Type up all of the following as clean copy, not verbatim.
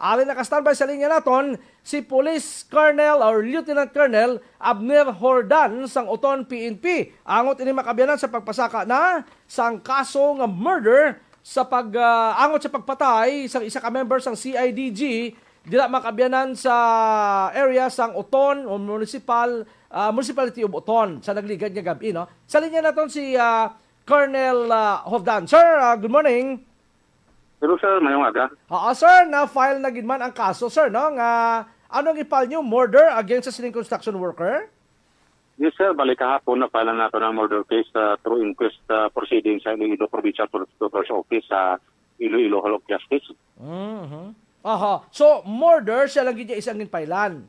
Ali naka-standby sa linya naton si Police Colonel or Lieutenant Colonel Abner Hordan sang Uton PNP. Angot ini makabyanan sa pagpasaka na sang kaso nga murder sa angot sa pagpatay sang isa ka member sang CIDG dila makabyanan sa area sang Uton o municipality of Uton sa nagligad nga gabi, no? Sa linya naton si Colonel Hordan. Sir, good morning. Pero sir, mayong aga. Sir, na-file na gid man ang kaso, sir, no? Nga, anong ipal nyo? Murder against sa sining construction worker? Yes sir, balik kahapon na file nato ng murder case through inquest proceedings sa Iloilo Provincial Prosecutor's Office sa Iloilo Hall of Justice. So, murder siya lang gid isang ginpailan.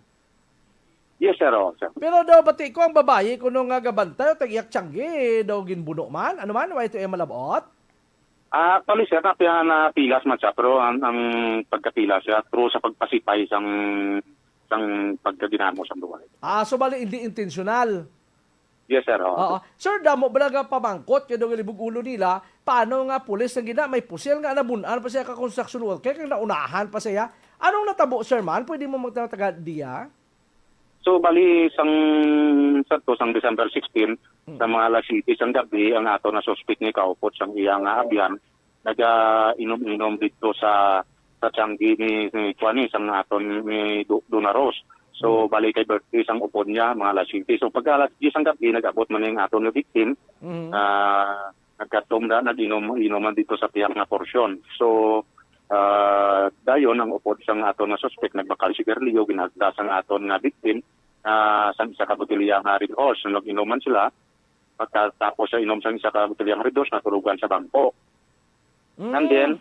Yes sir, sir. Pero daw bati ko ang babae kuno nga gabantay o tagiyak tiyanggi daw ginbuno man. Ano man, why ito ay malabot? Actually sir, napilas man siya, pero ang pagkapila siya through sa pagpasipay sang pagkadinamo sa buhay. So bali hindi intentional. Yes sir, Sir, damo balaga pamangkot yung libog ulo nila, paano nga pulis ang gina, may pusil nga nabunan pa siya ka construction worker, kaya naunahan pa siya. Anong natabo, sir man? Pwede mo magtataga diya? So bali sang December 16 sa mga alas 7 sang gabi ang ato na suspect ni kaupot sang iyang abyan nag-inom-inom dito sa tiyanggi ni Juanis ang aton ni Donaros. So bali kay birthday sang upod niya mga alas 7. So pag alas 10 sang gabi nag-abot man ning aton na victim nagkatom na nag-inom-inom dito sa tiyang na porsyon. So dayon ang upod sang aton na suspect nagbakal si Gerlio ginagda sang aton nga victim sang isa ka botelya nga Red Horse. Nag-inuman sila pagkatapos sa inom sang isa ka botelya nga Red Horse natulugan sa bangko. And then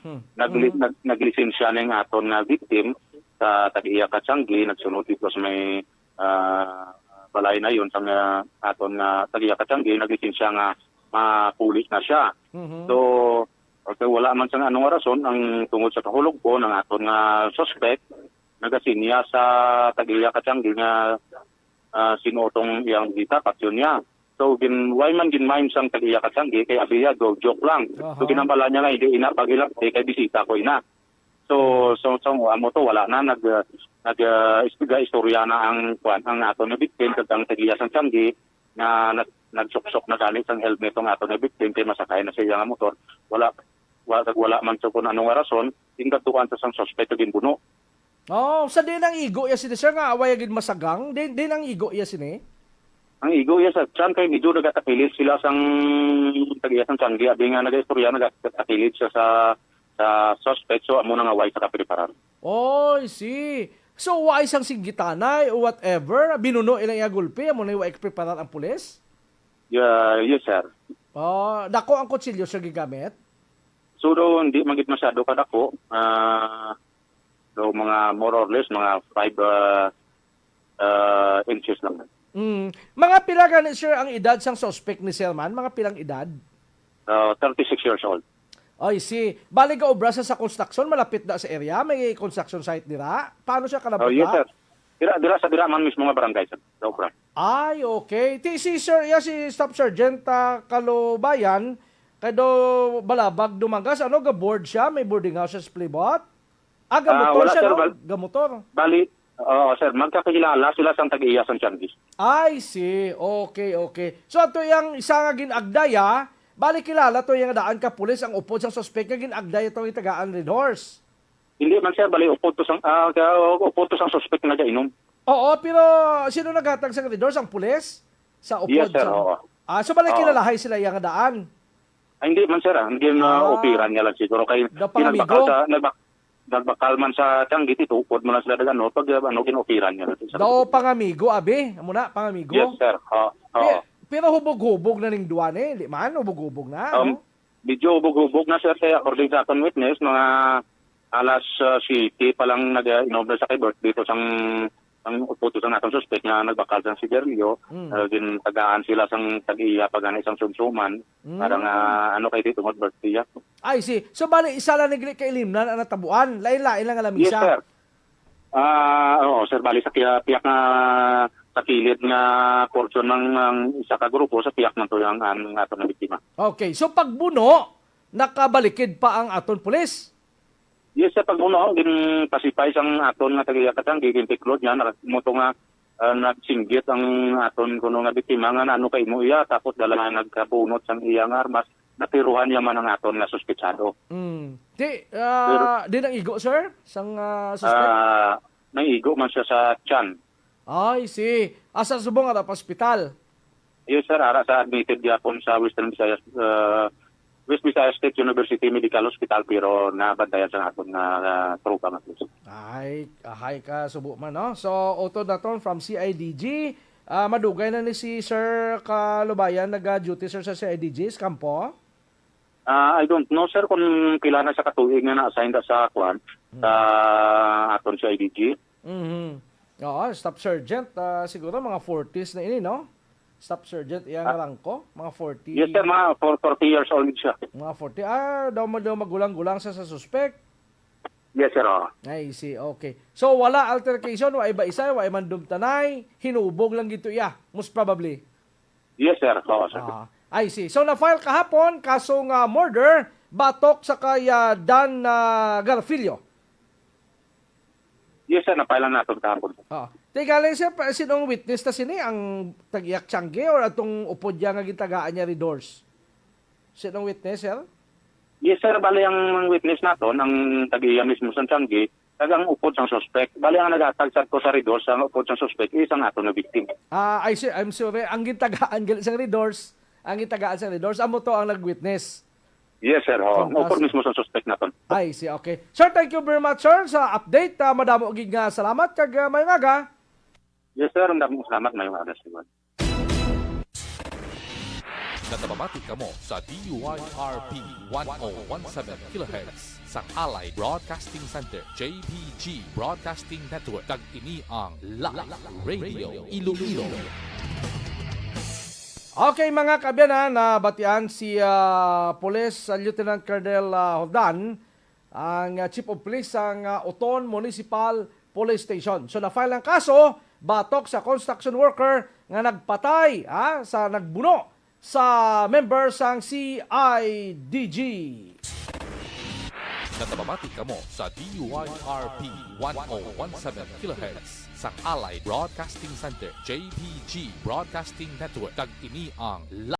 naglisensya ning aton nga victim sa Tagiya Katsanggi nagsunod dito sa may balay na yon sang aton nga Tagiya Katsanggi naglisensya nga mapulis na siya. So okay, wala man sa anong rason ang tungod sa kahulog po ng aton nga suspect nagasinya sa Tagiya Katsanggi nga sinotong iyang dita paksyon niya. So why man ginmime sang Tagiya Katsanggi kay abiya joke lang. So ginambala niya nga hindi ina pagilap kay bisita ko ina. So amo to wala na istorya na ang aton nga victim kag ang Tagiya Katsanggi na nagsuksok na galit ang helmet ng aton nga victim kay masakay na siya nga motor. Wala man sa kung anong rason, tingkatuan sa sang suspect ginbuno. Sa din ang igo ya sini sir nga away agid masagang, din ang igo ya sini. Ang igo ya sa chan kay medyo nagatakilit sila sang Tagiya sang Katsanggi, abi nga nagaistorya nagatakilit siya sa suspect, so amo na nga way sa kapreparar. I see. So why sang singgitanay o whatever, binuno ilang iagulpi, amo na way preparar ang pulis? Yes sir. Dako ang kutsilyo sa gigamit? So hindi magit masyado kadako. So mga more or less mga 5 inches lang. Mga pila gani sir ang edad sang suspect ni Selman? Mga pilang edad? 36 years old. I see. Bali ka obra sa construction, malapit na sa area, may construction site dira. Paano siya kalabot? Yes sir. Dira man mismo nga barangay sa obra. Ay, okay. Si sir, si Staff Sergeant Kalubayan, kado balabag dumagas, ga-board siya? May boarding house sa Splibot? Gamotor siya, sir, no? Gamotor. Bali, sir, magkakilala sila sa Tagiya sang Katsanggi. I see. Okay. So, ito yung isa nga ginagdaya, bali kilala to yung daan ka pulis, ang upod sang suspect nga ginagdaya itong itagaan Red Horse. Hindi man sir, bali upod to sang suspect na inom. Oo, pero sino naghatag sa Red Horse? Ang pulis? Sa upod? Yes sir, oo. So, bali kilalahay sila yung daan? Hindi man sir, hindi na opiran niya lang siguro. Kay nagbakal man sa Katsanggi, upod mo lang sila pag kinopiran niya. Daw pangamigo, abi? Muna, pangamigo? Yes sir, Pero hubog-hubog na ning duwan di man? Hubog-hubog na, no? Medyo hubog-hubog na sir, kaya according sa aton witness, mga alas 7 pa lang nag-inom sa kay birth dito ang uputo sa natong suspect nga nagbakal sa si Gerlio, tagaan sila sang Tagiya pag isang sumsuman, parang kay dito ng birthday. I see. So bali isa lang nagli kay limnan ang natabuan, lain-lain lang alam Yes isa. sir. Sir, bali sa piyak nga sa kilid nga portion ng isa ka grupo sa piyak man to yung aton na biktima. Okay, so pagbuno, nakabalikid pa ang aton pulis. Yes, sa pag-uno, gin pasipay sang aton nga tagayakatang giging tiklod niya, moto nga nagsinggit ang aton kuno nga biktima nga ano kay mo iya, tapos dala nga nagkabunot sang iyang armas, natiruhan niya man ang aton nga suspitsado. Di nang igo, sir? Sang suspect? Naigo man siya sa tiyan. Ay, si. Asa subong at hospital? Yes, sir, ara sa admitted yapon sa West Visayas State University Medical Hospital pero nabantayan sa aton nga tropa nga. Ay, ahay ka subo man, no? So, utod na ton from CIDG. Madugay na ni si Sir Kalubayan, nag-duty sir sa CIDG, sa kampo? I don't know, sir, kung kailan na sa katuig nga na-assign sa kwan sa aton sa IDG. Oo, Staff Sergeant. Siguro mga 40s na ini, no? Staff Sergeant, iyang rangko. Mga 40. Yes, sir, mga 40 years old siya. Mga 40. Daw magulang-gulang sa suspect. Yes, sir. I see, okay. So, wala altercation, wa iba isa, wa imandum tanay, hinubog lang gito iya, most probably. Yes, sir. Oo, sir. I see. So, na-file kahapon, kasong murder, batok sa kaya Dan Garfilio. Yes, sir, napailan natin kahapon. Teka lang siya, sinong witness na sini? Ang tag-iyak tiyangge or atong upod niya nga gitagaan niya redors? Sinong witness, sir? Yes, sir, bali ang witness naton, ang tag-iya mismo sa Tiangge, tagang upod sang suspect. Bali ang nagatagsat ko sa redors, ang upod sang suspect, isang aton na victim. I see, I'm sorry. Ang gitagaan sa redors, amo to ang nag-witness. Yes, sir. Upod mismo sa suspect naton. I see, okay. Sir, thank you very much, sir, sa update. Madamo gig nga salamat, kag may nga. Yes, sir. Ang daming salamat ngayong alas. Natababati kamo sa DYRP 1017 kHz sa Allied Broadcasting Center, JBG Broadcasting Network, kag ini ang Live Radio Iloilo. Okay mga kabyanan, batian si Police Lieutenant Colonel Holdan, ang Chief of Police ng Oton Municipal Police Station. So na-file ang kaso, batok sa construction worker nga nagpatay, sa nagbuno sa member sang CIDG. Natababati kamo sa DYRP 1017 kHz sa Allied Broadcasting Center, JBG Broadcasting Network, kag ini ang